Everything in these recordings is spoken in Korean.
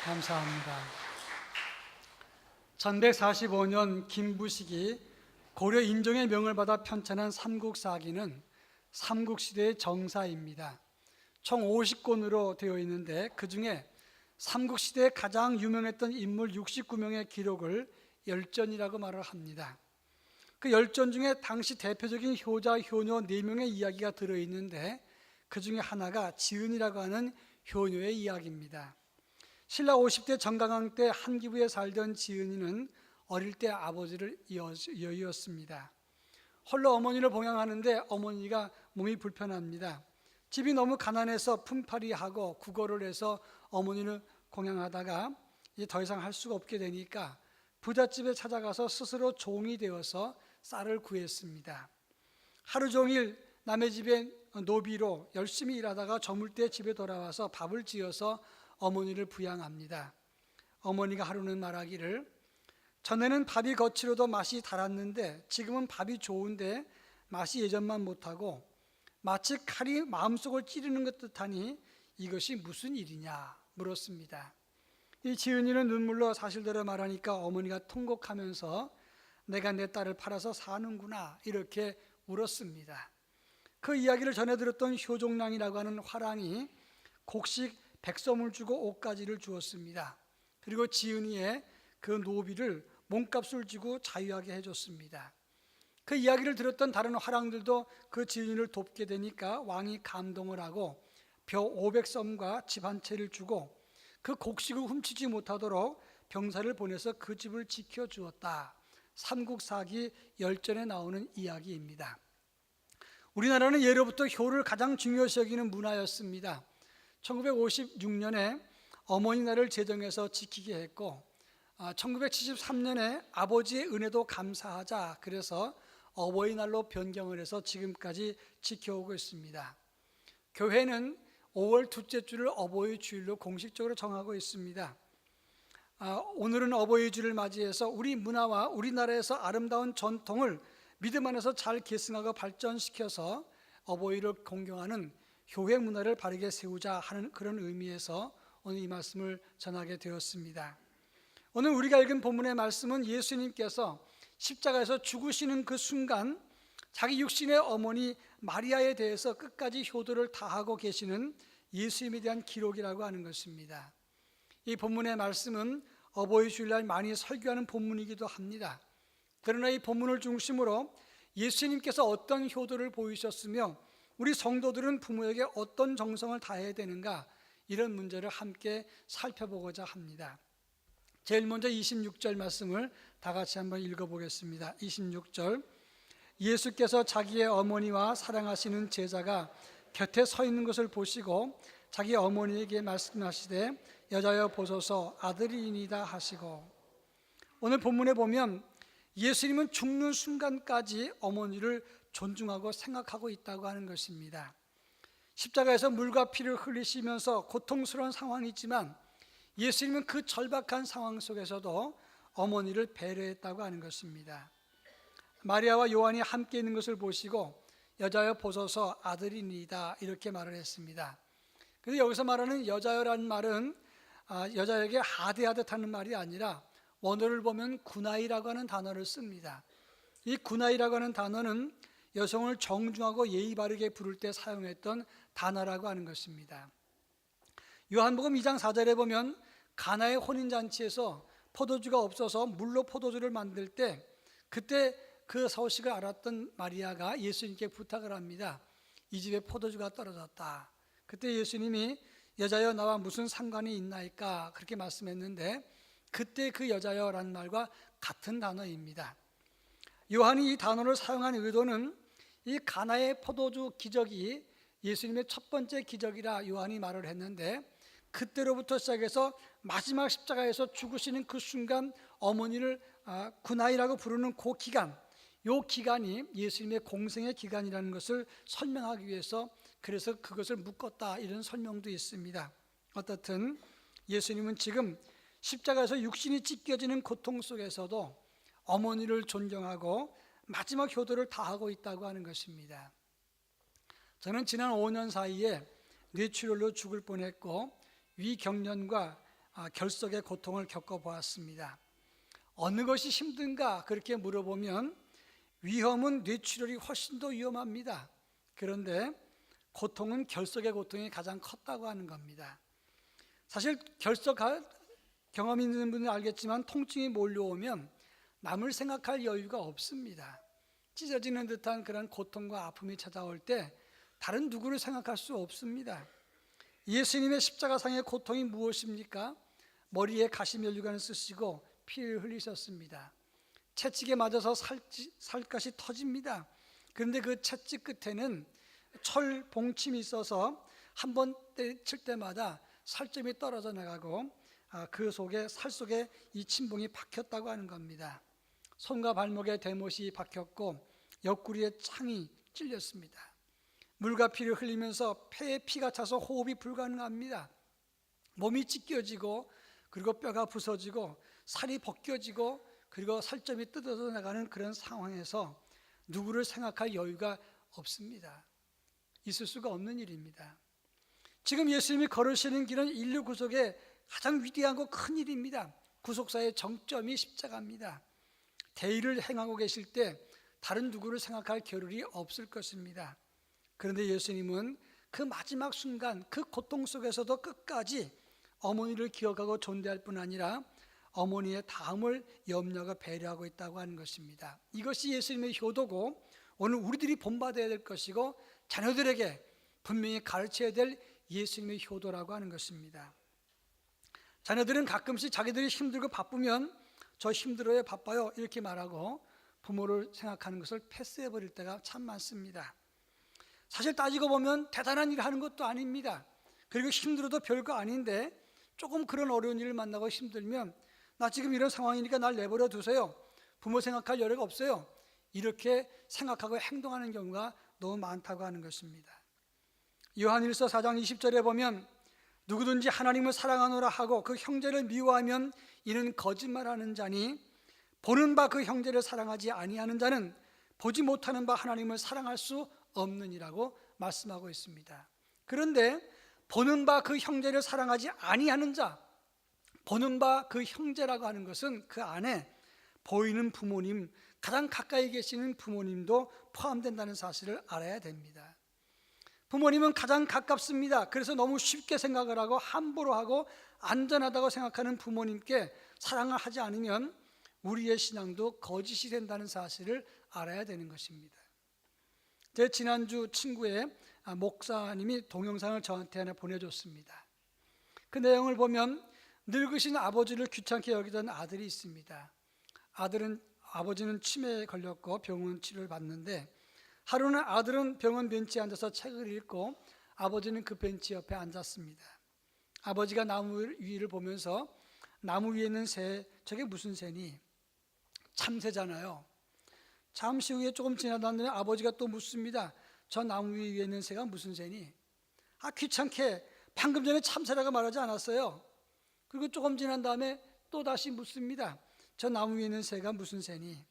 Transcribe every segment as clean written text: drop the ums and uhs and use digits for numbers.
감사합니다. 1145년 김부식이 고려 인종의 명을 받아 편찬한 삼국사기는 삼국시대의 정사입니다. 총 50권으로 되어 있는데 그 중에 삼국시대에 가장 유명했던 인물 69명의 기록을 열전이라고 말을 합니다. 그 열전 중에 당시 대표적인 효자, 효녀 4명의 이야기가 들어있는데 그 중에 하나가 지은이라고 하는 효녀의 이야기입니다. 신라 50대 정강왕 때 한기부에 살던 지은이는 어릴 때 아버지를 여의었습니다. 홀로 어머니를 봉양하는데 어머니가 몸이 불편합니다. 집이 너무 가난해서 품팔이하고 구걸을 해서 어머니를 공양하다가 이제 더 이상 할 수가 없게 되니까 부잣집에 찾아가서 스스로 종이 되어서 쌀을 구했습니다. 하루 종일 남의 집에 노비로 열심히 일하다가 저물 때 집에 돌아와서 밥을 지어서 어머니를 부양합니다. 어머니가 하루는 말하기를 전에는 밥이 거칠어도 맛이 달았는데 지금은 밥이 좋은데 맛이 예전만 못하고 마치 칼이 마음속을 찌르는 것 듯하니 이것이 무슨 일이냐 물었습니다. 이 지은이는 눈물로 사실대로 말하니까 어머니가 통곡하면서 내가 내 딸을 팔아서 사는구나 이렇게 울었습니다. 그 이야기를 전해 들었던 효종랑이라고 하는 화랑이 곡식 백섬을 주고 옷가지를 주었습니다. 그리고 지은이의 그 노비를 몸값을 주고 자유하게 해줬습니다. 그 이야기를 들었던 다른 화랑들도 그 지은이를 돕게 되니까 왕이 감동을 하고 벼 500섬과 집 한 채를 주고 그 곡식을 훔치지 못하도록 병사를 보내서 그 집을 지켜주었다. 삼국사기 열전에 나오는 이야기입니다. 우리나라는 예로부터 효를 가장 중요시 여기는 문화였습니다. 1956년에 어머니 날을 제정해서 지키게 했고 1973년에 아버지의 은혜도 감사하자 그래서 어버이날로 변경을 해서 지금까지 지켜오고 있습니다. 교회는 5월 둘째 주를 어버이 주일로 공식적으로 정하고 있습니다. 오늘은 어버이 주를 맞이해서 우리 문화와 우리나라에서 아름다운 전통을 믿음 안에서 잘 계승하고 발전시켜서 어버이를 공경하는 교회 문화를 바르게 세우자 하는 그런 의미에서 오늘 이 말씀을 전하게 되었습니다. 오늘 우리가 읽은 본문의 말씀은 예수님께서 십자가에서 죽으시는 그 순간 자기 육신의 어머니 마리아에 대해서 끝까지 효도를 다하고 계시는 예수님에 대한 기록이라고 하는 것입니다. 이 본문의 말씀은 어버이 주일날 많이 설교하는 본문이기도 합니다. 그러나 이 본문을 중심으로 예수님께서 어떤 효도를 보이셨으며 우리 성도들은 부모에게 어떤 정성을 다해야 되는가 이런 문제를 함께 살펴보고자 합니다. 제일 먼저 26절 말씀을 다 같이 한번 읽어보겠습니다. 26절 예수께서 자기의 어머니와 사랑하시는 제자가 곁에 서 있는 것을 보시고 자기 어머니에게 말씀하시되 여자여 보소서 아들이니이다 하시고 오늘 본문에 보면 예수님은 죽는 순간까지 어머니를 존중하고 생각하고 있다고 하는 것입니다. 십자가에서 물과 피를 흘리시면서 고통스러운 상황이지만 예수님은 그 절박한 상황 속에서도 어머니를 배려했다고 하는 것입니다. 마리아와 요한이 함께 있는 것을 보시고 여자여 보소서 아들이니이다 이렇게 말을 했습니다. 그래서 여기서 말하는 여자여라는 말은 여자에게 하대하듯 하는 말이 아니라 원어를 보면 구나이라고 하는 단어를 씁니다. 이 구나이라고 하는 단어는 여성을 정중하고 예의 바르게 부를 때 사용했던 단어라고 하는 것입니다. 요한복음 2장 4절에 보면 가나의 혼인잔치에서 포도주가 없어서 물로 포도주를 만들 때 그때 그 소식을 알았던 마리아가 예수님께 부탁을 합니다. 이 집에 포도주가 떨어졌다. 그때 예수님이 여자여 나와 무슨 상관이 있나이까 그렇게 말씀했는데 그때 그 여자여라는 말과 같은 단어입니다. 요한이 이 단어를 사용한 의도는 이 가나의 포도주 기적이 예수님의 첫 번째 기적이라 요한이 말을 했는데 그때로부터 시작해서 마지막 십자가에서 죽으시는 그 순간 어머니를 구나이라고 부르는 그 기간, 이 기간이 예수님의 공생의 기간이라는 것을 설명하기 위해서 그래서 그것을 묶었다 이런 설명도 있습니다. 어떻든 예수님은 지금 십자가에서 육신이 찢겨지는 고통 속에서도 어머니를 존경하고 마지막 효도를 다하고 있다고 하는 것입니다. 저는 지난 5년 사이에 뇌출혈로 죽을 뻔했고 위경련과 결석의 고통을 겪어보았습니다. 어느 것이 힘든가 그렇게 물어보면 위험은 뇌출혈이 훨씬 더 위험합니다. 그런데 고통은 결석의 고통이 가장 컸다고 하는 겁니다. 사실 결석 경험 있는 분은 알겠지만 통증이 몰려오면 남을 생각할 여유가 없습니다. 찢어지는 듯한 그런 고통과 아픔이 찾아올 때 다른 누구를 생각할 수 없습니다. 예수님의 십자가상의 고통이 무엇입니까? 머리에 가시면류관을 쓰시고 피를 흘리셨습니다. 채찍에 맞아서 살갗이 터집니다. 그런데 그 채찍 끝에는 철 봉침이 있어서 한 번 칠 때마다 살점이 떨어져 나가고 그 속에 살 속에 이 침봉이 박혔다고 하는 겁니다. 손과 발목에 대못이 박혔고 옆구리에 창이 찔렸습니다. 물과 피를 흘리면서 폐에 피가 차서 호흡이 불가능합니다. 몸이 찢겨지고 그리고 뼈가 부서지고 살이 벗겨지고 그리고 살점이 뜯어져 나가는 그런 상황에서 누구를 생각할 여유가 없습니다. 있을 수가 없는 일입니다. 지금 예수님이 걸으시는 길은 인류 구속의 가장 위대하고 큰 일입니다. 구속사의 정점이 십자가입니다. 대의를 행하고 계실 때 다른 누구를 생각할 겨를이 없을 것입니다. 그런데 예수님은 그 마지막 순간 그 고통 속에서도 끝까지 어머니를 기억하고 존대할 뿐 아니라 어머니의 다음을 염려하고 배려하고 있다고 하는 것입니다. 이것이 예수님의 효도고 오늘 우리들이 본받아야 될 것이고 자녀들에게 분명히 가르쳐야 될 예수님의 효도라고 하는 것입니다. 자녀들은 가끔씩 자기들이 힘들고 바쁘면 저 힘들어요, 바빠요 이렇게 말하고 부모를 생각하는 것을 패스해버릴 때가 참 많습니다. 사실 따지고 보면 대단한 일을 하는 것도 아닙니다. 그리고 힘들어도 별거 아닌데 조금 그런 어려운 일을 만나고 힘들면 나 지금 이런 상황이니까 날 내버려 두세요. 부모 생각할 여유가 없어요. 이렇게 생각하고 행동하는 경우가 너무 많다고 하는 것입니다. 요한일서 4장 20절에 보면 누구든지 하나님을 사랑하노라 하고 그 형제를 미워하면 이는 거짓말하는 자니 보는 바 그 형제를 사랑하지 아니하는 자는 보지 못하는 바 하나님을 사랑할 수 없느니라고 말씀하고 있습니다. 그런데 보는 바 그 형제를 사랑하지 아니하는 자, 보는 바 그 형제라고 하는 것은 그 안에 보이는 부모님, 가장 가까이 계시는 부모님도 포함된다는 사실을 알아야 됩니다. 부모님은 가장 가깝습니다. 그래서 너무 쉽게 생각을 하고 함부로 하고 안전하다고 생각하는 부모님께 사랑을 하지 않으면 우리의 신앙도 거짓이 된다는 사실을 알아야 되는 것입니다. 제 지난주 친구의 목사님이 동영상을 저한테 하나 보내줬습니다. 그 내용을 보면 늙으신 아버지를 귀찮게 여기던 아들이 있습니다. 아버지는 치매에 걸렸고 병원 치료를 받는데 하루는 아들은 병원 벤치에 앉아서 책을 읽고 아버지는 그 벤치 옆에 앉았습니다. 아버지가 나무 위를 보면서 나무 위에 있는 새, 저게 무슨 새니? 참새잖아요. 잠시 후에 조금 지나다니 아버지가 또 묻습니다. 저 나무 위에 있는 새가 무슨 새니? 귀찮게 방금 전에 참새라고 말하지 않았어요. 그리고 조금 지난 다음에 또 다시 묻습니다. 저 나무 위에 있는 새가 무슨 새니?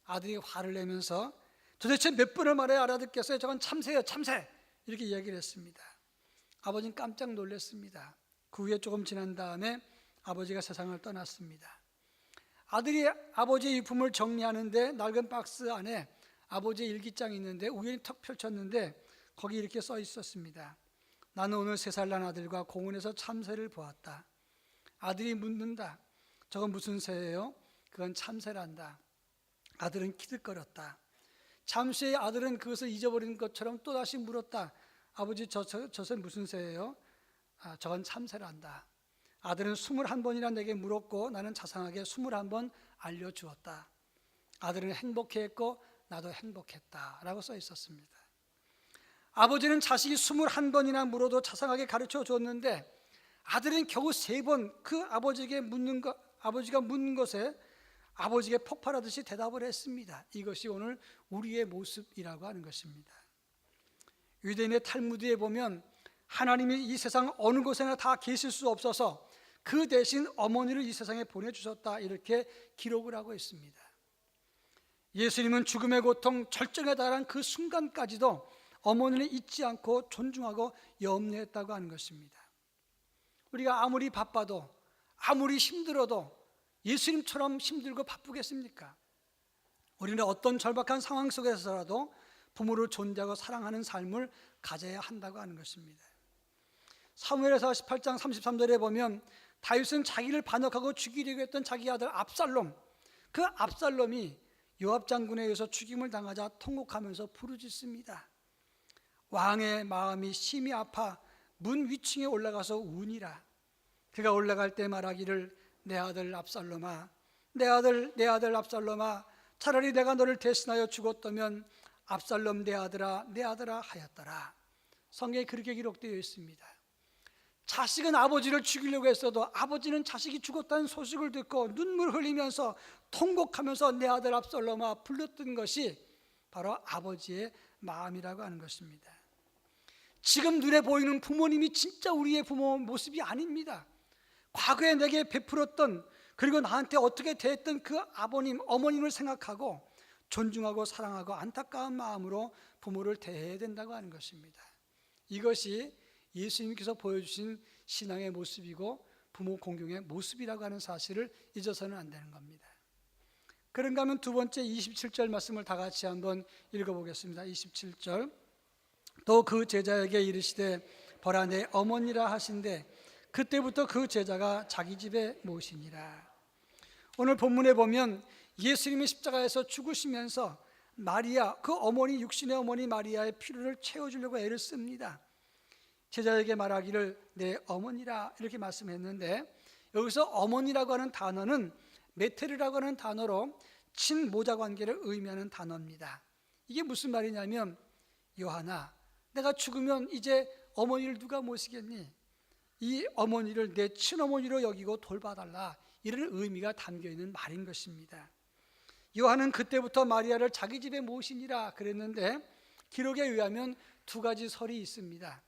아들이 화를 내면서 도대체 몇 번을 말해야 알아듣겠어요? 저건 참새예요, 참새! 이렇게 이야기를 했습니다. 아버지는 깜짝 놀랐습니다. 그 후에 조금 지난 다음에 아버지가 세상을 떠났습니다. 아들이 아버지의 유품을 정리하는데 낡은 박스 안에 아버지의 일기장이 있는데 우연히 턱 펼쳤는데 거기 이렇게 써 있었습니다. 나는 오늘 3살 난 아들과 공원에서 참새를 보았다. 아들이 묻는다. 저건 무슨 새예요? 그건 참새란다. 아들은 키득거렸다. 잠시 후에 아들은 그것을 잊어버린 것처럼 또다시 물었다. 아버지 저새 무슨 새예요? 저건 참새란다. 아들은 21번이나 내게 물었고 나는 자상하게 21번 알려주었다. 아들은 행복해했고 나도 행복했다 라고 써 있었습니다. 아버지는 자식이 21번이나 물어도 자상하게 가르쳐 줬는데 아들은 겨우 3번 그 아버지가 묻는 것에 아버지에게 폭발하듯이 대답을 했습니다. 이것이 오늘 우리의 모습이라고 하는 것입니다. 유대인의 탈무드에 보면 하나님이 이 세상 어느 곳에나 다 계실 수 없어서 그 대신 어머니를 이 세상에 보내주셨다 이렇게 기록을 하고 있습니다. 예수님은 죽음의 고통 절정에 달한 그 순간까지도 어머니를 잊지 않고 존중하고 염려했다고 하는 것입니다. 우리가 아무리 바빠도 아무리 힘들어도 예수님처럼 힘들고 바쁘겠습니까? 우리는 어떤 절박한 상황 속에서라도 부모를 존대하고 사랑하는 삶을 가져야 한다고 하는 것입니다. 사무엘에서 18장 33절에 보면 다윗은 자기를 반역하고 죽이려고 했던 자기 아들 압살롬, 그 압살롬이 요압 장군에 의해서 죽임을 당하자 통곡하면서 부르짖습니다. 왕의 마음이 심히 아파 문 위층에 올라가서 우니라. 그가 올라갈 때 말하기를 내 아들 압살롬아, 내 아들 압살롬아, 차라리 내가 너를 대신하여 죽었다면 압살롬 내 아들아 하였더라. 성경에 그렇게 기록되어 있습니다. 자식은 아버지를 죽이려고 했어도 아버지는 자식이 죽었다는 소식을 듣고 눈물 흘리면서 통곡하면서 내 아들 압살롬아 불렀던 것이 바로 아버지의 마음이라고 하는 것입니다. 지금 눈에 보이는 부모님이 진짜 우리의 부모 모습이 아닙니다. 과거에 내게 베풀었던, 그리고 나한테 어떻게 대했던 그 아버님, 어머님을 생각하고 존중하고 사랑하고 안타까운 마음으로 부모를 대해야 된다고 하는 것입니다. 이것이 예수님께서 보여주신 신앙의 모습이고 부모 공경의 모습이라고 하는 사실을 잊어서는 안 되는 겁니다. 그런가 하면 두 번째 27절 말씀을 다 같이 한번 읽어보겠습니다. 27절. 또 그 제자에게 이르시되 보라 내 어머니라 하신대 그때부터 그 제자가 자기 집에 모시니라. 오늘 본문에 보면 예수님이 십자가에서 죽으시면서 마리아, 그 어머니, 육신의 어머니 마리아의 필요를 채워주려고 애를 씁니다. 제자에게 말하기를 내 어머니라 이렇게 말씀했는데, 여기서 어머니라고 하는 단어는 메테르라고 하는 단어로 친모자 관계를 의미하는 단어입니다. 이게 무슨 말이냐면, 요한아, 내가 죽으면 이제 어머니를 누가 모시겠니? 이 어머니를 내 친어머니로 여기고 돌봐달라, 이런 의미가 담겨있는 말인 것입니다. 요한은 그때부터 마리아를 자기 집에 모시니라 그랬는데, 기록에 의하면 두 가지 설이 있습니다.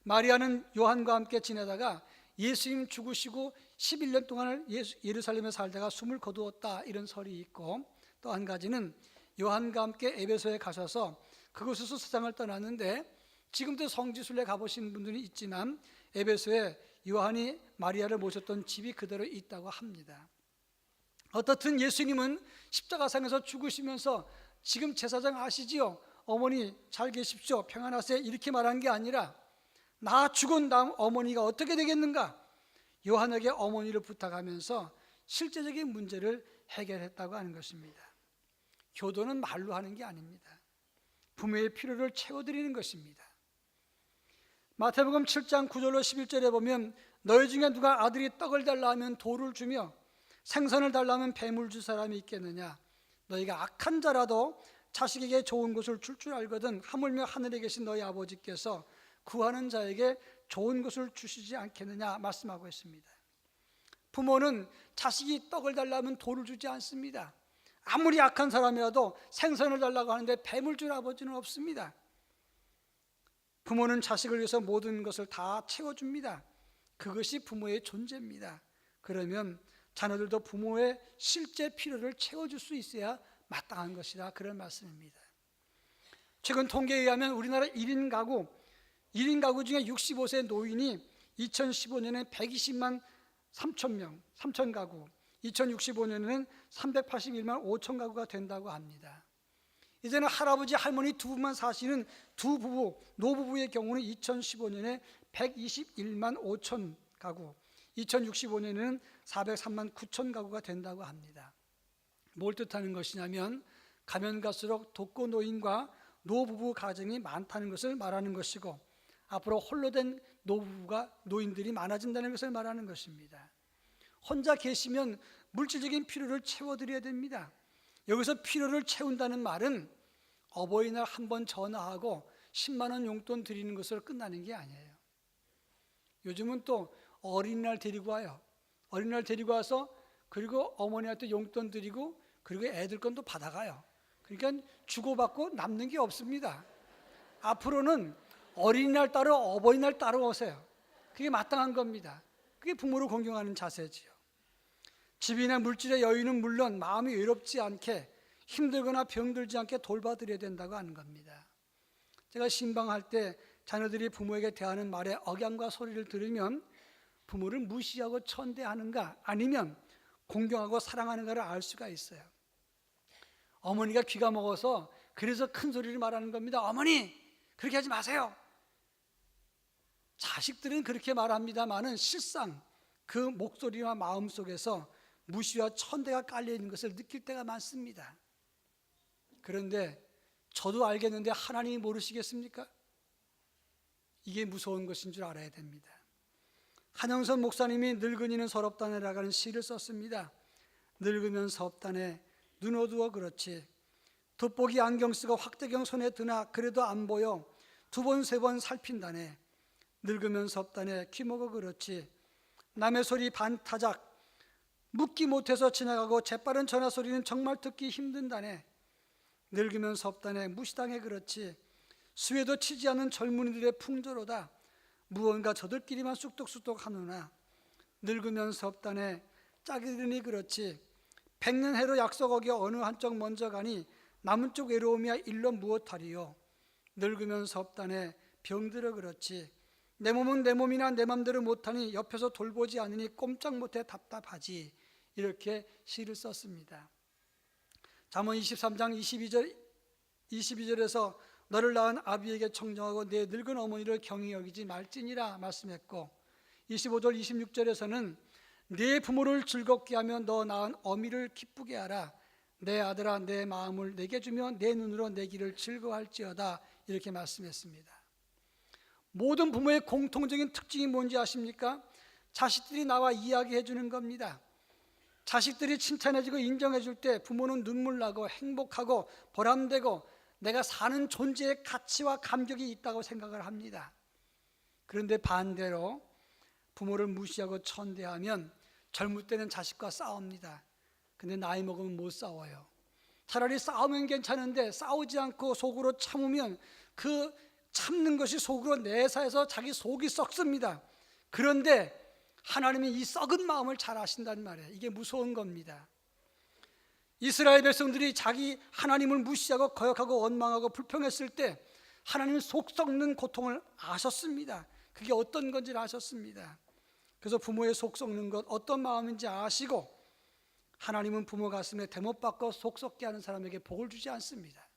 마리아는 요한과 함께 지내다가 예수님 죽으시고 11년 동안을 예루살렘에 살다가 숨을 거두었다, 이런 설이 있고, 또 한 가지는 요한과 함께 에베소에 가셔서 그곳에서 세상을 떠났는데, 지금도 성지순례 가보신 분들이 있지만 에베소에 요한이 마리아를 모셨던 집이 그대로 있다고 합니다. 어떻든 예수님은 십자가상에서 죽으시면서 지금 제사장 아시지요? 어머니 잘 계십시오, 평안하세요, 이렇게 말한 게 아니라 나 죽은 다음 어머니가 어떻게 되겠는가? 요한에게 어머니를 부탁하면서 실제적인 문제를 해결했다고 하는 것입니다. 효도는 말로 하는 게 아닙니다. 부모의 필요를 채워드리는 것입니다. 마태복음 7장 9절로 11절에 보면 너희 중에 누가 아들이 떡을 달라 하면 돌을 주며 생선을 달라 하면 뱀을 줄 사람이 있겠느냐? 너희가 악한 자라도 자식에게 좋은 것을 줄 줄 알거든 하물며 하늘에 계신 너희 아버지께서 구하는 자에게 좋은 것을 주시지 않겠느냐 말씀하고 있습니다. 부모는 자식이 떡을 달라면 돌을 주지 않습니다. 아무리 악한 사람이라도 생선을 달라고 하는데 뱀을 줄 아버지는 없습니다. 부모는 자식을 위해서 모든 것을 다 채워줍니다. 그것이 부모의 존재입니다. 그러면 자녀들도 부모의 실제 필요를 채워줄 수 있어야 마땅한 것이다, 그런 말씀입니다. 최근 통계에 의하면 우리나라 1인 가구 중에 65세 노인이 2015년에 120만 3천 명, 3천 가구, 2065년에는 381만 5천 가구가 된다고 합니다. 이제는 할아버지, 할머니 두 분만 사시는 두 부부, 노부부의 경우는 2015년에 121만 5천 가구, 2065년에는 403만 9천 가구가 된다고 합니다. 뭘 뜻하는 것이냐면 가면 갈수록 독거노인과 노부부 가정이 많다는 것을 말하는 것이고, 앞으로 홀로 된 노인들이 많아진다는 것을 말하는 것입니다. 혼자 계시면 물질적인 필요를 채워드려야 됩니다. 여기서 필요를 채운다는 말은 어버이날 한번 전화하고 10만 원 용돈 드리는 것으로 끝나는 게 아니에요. 요즘은 또 어린이날 데리고 와요. 어린이날 데리고 와서 그리고 어머니한테 용돈 드리고 그리고 애들 건 또 받아가요. 그러니까 주고받고 남는 게 없습니다. 앞으로는 어린이날 따로 어버이날 따로 오세요. 그게 마땅한 겁니다. 그게 부모를 공경하는 자세지요. 집이나 물질의 여유는 물론 마음이 외롭지 않게, 힘들거나 병들지 않게 돌봐드려야 된다고 하는 겁니다. 제가 신방할 때 자녀들이 부모에게 대하는 말의 억양과 소리를 들으면 부모를 무시하고 천대하는가 아니면 공경하고 사랑하는가를 알 수가 있어요. 어머니가 귀가 먹어서 그래서 큰 소리를 말하는 겁니다. 어머니 그렇게 하지 마세요. 자식들은 그렇게 말합니다마는 실상 그 목소리와 마음 속에서 무시와 천대가 깔려 있는 것을 느낄 때가 많습니다. 그런데 저도 알겠는데 하나님이 모르시겠습니까? 이게 무서운 것인 줄 알아야 됩니다. 한영선 목사님이 늙은이는 서럽다네라고 하는 시를 썼습니다. 늙으면 섭다네 눈 어두워 그렇지 돋보기 안경 쓰고 확대경 손에 드나 그래도 안 보여 두 번 세 번 살핀다네 늙으면 섭다네 귀 먹어 그렇지 남의 소리 반타작 묻기 못해서 지나가고 재빠른 전화 소리는 정말 듣기 힘든다네 늙으면 섭다네 무시당해 그렇지 수에도 치지 않는 젊은이들의 풍조로다 무언가 저들끼리만 쑥덕쑥덕 하느나 늙으면 섭다네 짝이 들으니 그렇지 100년 해로 약속 어겨 어느 한쪽 먼저 가니 남은 쪽 외로움이야 일로 무엇하리요 늙으면 섭다네 병들어 그렇지 내 몸은 내 몸이나 내 맘대로 못하니 옆에서 돌보지 않으니 꼼짝 못해 답답하지 이렇게 시를 썼습니다. 잠언 23장 22절에서 너를 낳은 아비에게 청정하고 내 늙은 어머니를 경히 여기지 말지니라 말씀했고 25절 26절에서는 내 부모를 즐겁게 하며 너 낳은 어미를 기쁘게 하라 내 아들아 내 마음을 내게 주며 내 눈으로 내 길을 즐거워할지어다 이렇게 말씀했습니다. 모든 부모의 공통적인 특징이 뭔지 아십니까? 자식들이 나와 이야기해 주는 겁니다. 자식들이 칭찬해주고 인정해 줄 때 부모는 눈물 나고 행복하고 보람되고 내가 사는 존재의 가치와 감격이 있다고 생각을 합니다. 그런데 반대로 부모를 무시하고 천대하면 젊을 때는 자식과 싸웁니다. 근데 나이 먹으면 못 싸워요. 차라리 싸우면 괜찮은데 싸우지 않고 속으로 참으면 그 참는 것이 속으로 내사해서 자기 속이 썩습니다. 그런데 하나님이 이 썩은 마음을 잘 아신단 말이에요. 이게 무서운 겁니다. 이스라엘 백성들이 자기 하나님을 무시하고 거역하고 원망하고 불평했을 때 하나님은 속 썩는 고통을 아셨습니다. 그게 어떤 건지 아셨습니다. 그래서 부모의 속 썩는 것 어떤 마음인지 아시고 하나님은 부모 가슴에 대못 박고 속 썩게 하는 사람에게 복을 주지 않습니다.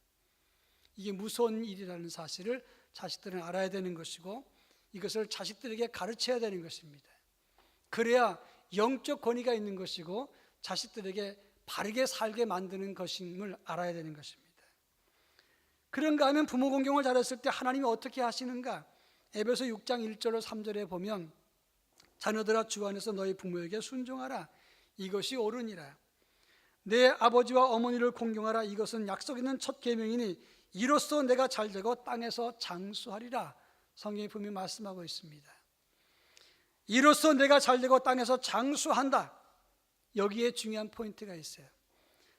이게 무서운 일이라는 사실을 자식들은 알아야 되는 것이고 이것을 자식들에게 가르쳐야 되는 것입니다. 그래야 영적 권위가 있는 것이고 자식들에게 바르게 살게 만드는 것임을 알아야 되는 것입니다. 그런가 하면 부모 공경을 잘했을 때 하나님이 어떻게 하시는가? 에베소 6장 1절로 3절에 보면 자녀들아 주 안에서 너희 부모에게 순종하라 이것이 옳으니라 내 아버지와 어머니를 공경하라 이것은 약속 있는 첫 계명이니 이로써 내가 잘되고 땅에서 장수하리라 성경이 분명히 말씀하고 있습니다. 이로써 내가 잘되고 땅에서 장수한다. 여기에 중요한 포인트가 있어요.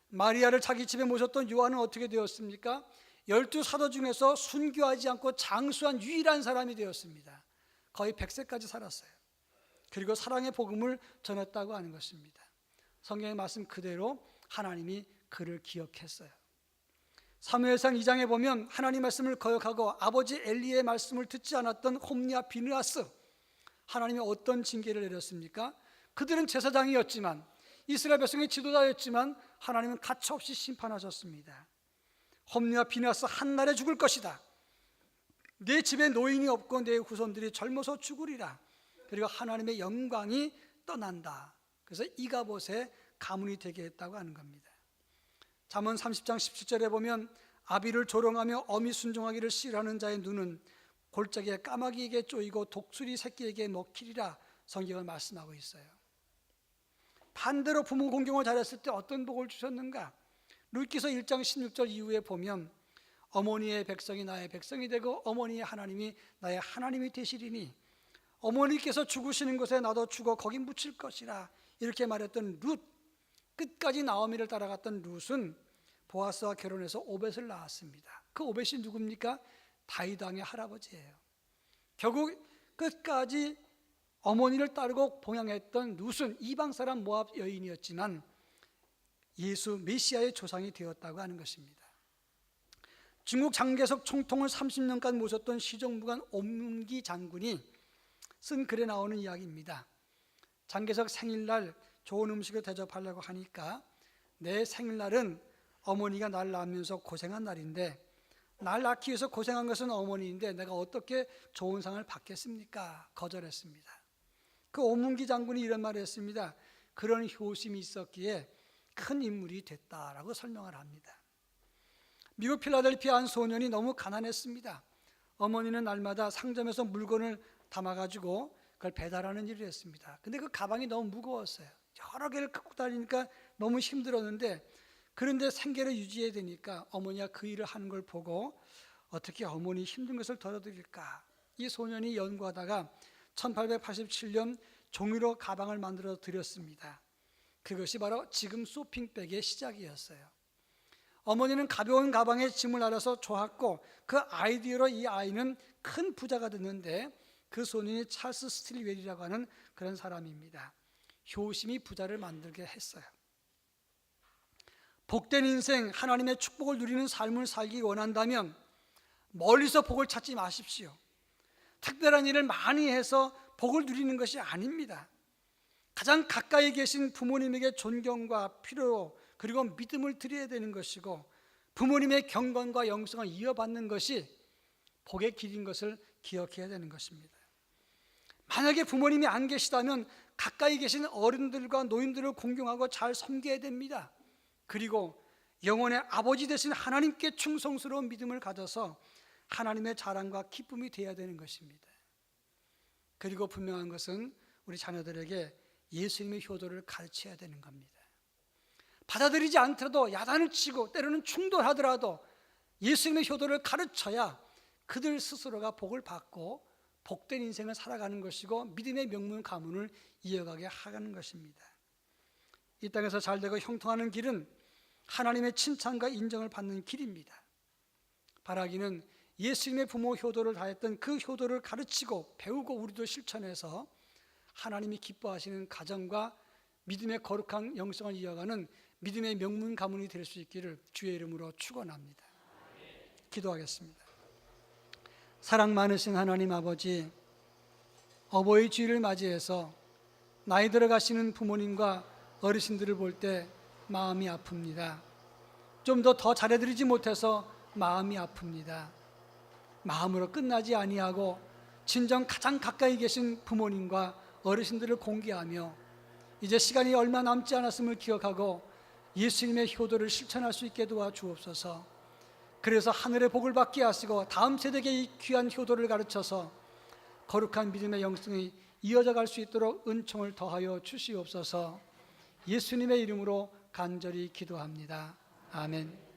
마리아를 자기 집에 모셨던 요한은 어떻게 되었습니까? 12사도 중에서 순교하지 않고 장수한 유일한 사람이 되었습니다. 거의 100세까지 살았어요. 그리고 사랑의 복음을 전했다고 하는 것입니다. 성경의 말씀 그대로 하나님이 그를 기억했어요. 사무엘상 2장에 보면 하나님 말씀을 거역하고 아버지 엘리의 말씀을 듣지 않았던 홈리와 비느하스, 하나님이 어떤 징계를 내렸습니까? 그들은 제사장이었지만 이스라엘 백성의 지도자였지만 하나님은 가차없이 심판하셨습니다. 홈리와 비느하스 한날에 죽을 것이다. 내 집에 노인이 없고 내 후손들이 젊어서 죽으리라. 그리고 하나님의 영광이 떠난다. 그래서 이가봇의 가문이 되게 했다고 하는 겁니다. 잠언 30장 17절에 보면 아비를 조롱하며 어미 순종하기를 싫어하는 자의 눈은 골짜기에 까마귀에게 쪼이고 독수리 새끼에게 먹히리라 성경은 말씀하고 있어요. 반대로 부모 공경을 잘했을 때 어떤 복을 주셨는가? 룻기서 1장 16절 이후에 보면 어머니의 백성이 나의 백성이 되고 어머니의 하나님이 나의 하나님이 되시리니 어머니께서 죽으시는 곳에 나도 죽어 거기 묻힐 것이라 이렇게 말했던 룻, 끝까지 나오미를 따라갔던 룻은 보아스와 결혼해서 오벳을 낳았습니다. 그 오벳이 누굽니까? 다윗 왕의 할아버지예요. 결국 끝까지 어머니를 따르고 봉양했던 룻은 이방 사람 모압 여인이었지만 예수 메시아의 조상이 되었다고 하는 것입니다. 중국 장개석 총통을 30년간 모셨던 시종무관 옴기 장군이 쓴 글에 나오는 이야기입니다. 장개석 생일날 좋은 음식을 대접하려고 하니까 내 생일날은 어머니가 날 낳으면서 고생한 날인데 날 낳기 위해서 고생한 것은 어머니인데 내가 어떻게 좋은 상을 받겠습니까? 거절했습니다. 그 오문기 장군이 이런 말을 했습니다. 그런 효심이 있었기에 큰 인물이 됐다라고 설명을 합니다. 미국 필라델피아 한 소년이 너무 가난했습니다. 어머니는 날마다 상점에서 물건을 담아가지고 그걸 배달하는 일을 했습니다. 근데 그 가방이 너무 무거웠어요. 여러 개를 갖고 다니니까 너무 힘들었는데, 그런데 생계를 유지해야 되니까 어머니가 그 일을 하는 걸 보고 어떻게 어머니 힘든 것을 덜어드릴까, 이 소년이 연구하다가 1887년 종이로 가방을 만들어 드렸습니다. 그것이 바로 지금 쇼핑백의 시작이었어요. 어머니는 가벼운 가방에 짐을 알아서 좋았고 그 아이디어로 이 아이는 큰 부자가 됐는데, 그 소년이 찰스 스틸웰이라고 하는 그런 사람입니다. 효심이 부자를 만들게 했어요. 복된 인생, 하나님의 축복을 누리는 삶을 살기 원한다면 멀리서 복을 찾지 마십시오. 특별한 일을 많이 해서 복을 누리는 것이 아닙니다. 가장 가까이 계신 부모님에게 존경과 필요 그리고 믿음을 드려야 되는 것이고, 부모님의 경건과 영성을 이어받는 것이 복의 길인 것을 기억해야 되는 것입니다. 만약에 부모님이 안 계시다면 가까이 계신 어른들과 노인들을 공경하고 잘 섬겨야 됩니다. 그리고 영혼의 아버지 되신 하나님께 충성스러운 믿음을 가져서 하나님의 자랑과 기쁨이 되어야 되는 것입니다. 그리고 분명한 것은 우리 자녀들에게 예수님의 효도를 가르쳐야 되는 겁니다. 받아들이지 않더라도, 야단을 치고 때로는 충돌하더라도 예수님의 효도를 가르쳐야 그들 스스로가 복을 받고 복된 인생을 살아가는 것이고 믿음의 명문 가문을 이어가게 하는 것입니다. 이 땅에서 잘되고 형통하는 길은 하나님의 칭찬과 인정을 받는 길입니다. 바라기는 예수님의 부모 효도를 다했던 그 효도를 가르치고 배우고 우리도 실천해서 하나님이 기뻐하시는 가정과 믿음의 거룩한 영성을 이어가는 믿음의 명문 가문이 될 수 있기를 주의 이름으로 축원합니다. 기도하겠습니다. 사랑 많으신 하나님 아버지, 어버이 주일을 맞이해서 나이 들어가시는 부모님과 어르신들을 볼 때 마음이 아픕니다. 좀 더 잘해드리지 못해서 마음이 아픕니다. 마음으로 끝나지 아니하고 진정 가장 가까이 계신 부모님과 어르신들을 공개하며 이제 시간이 얼마 남지 않았음을 기억하고 예수님의 효도를 실천할 수 있게 도와주옵소서. 그래서 하늘의 복을 받게 하시고 다음 세대에게 이 귀한 효도를 가르쳐서 거룩한 믿음의 영성이 이어져 갈 수 있도록 은총을 더하여 주시옵소서. 예수님의 이름으로 간절히 기도합니다. 아멘.